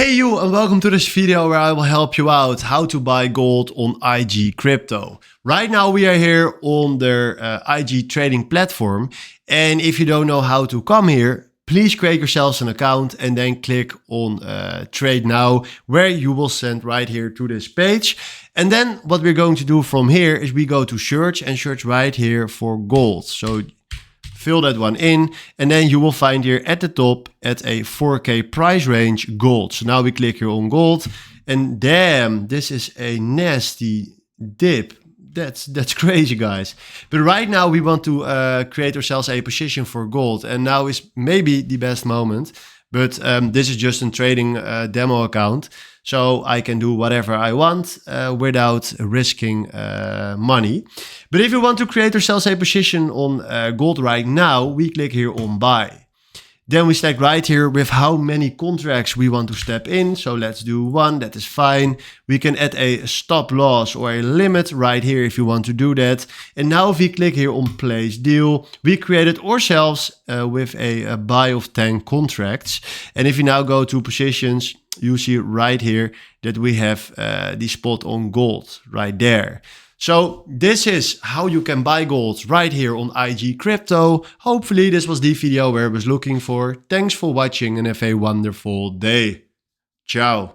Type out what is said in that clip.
Hey you, and welcome to this video where I will help you out how to buy gold on IG crypto. Right now we are here on their IG trading platform, and if you don't know how to come here, please create yourselves an account and then click on trade now, where you will send right here to this page. And then what we're going to do from here is we go to search and search right here for gold. So fill that one in, and then you will find here at the top at a 4K price range gold. So now we click here on gold, and damn, this is a nasty dip. That's crazy, guys. But right now we want to create ourselves a position for gold, and now is maybe the best moment. But this is just a trading demo account, so I can do whatever I want without risking money. But if you want to create ourselves a position on gold right now, we click here on buy. Then we select right here with how many contracts we want to step in. So let's do one, that is fine. We can add a stop loss or a limit right here if you want to do that. And now if we click here on place deal, we created ourselves with a buy of 10 contracts. And if you now go to positions, you see right here that we have the spot on gold right there. So this is how you can buy gold right here on IG crypto. Hopefully this was the video where I was looking for. Thanks for watching and have a wonderful day. Ciao.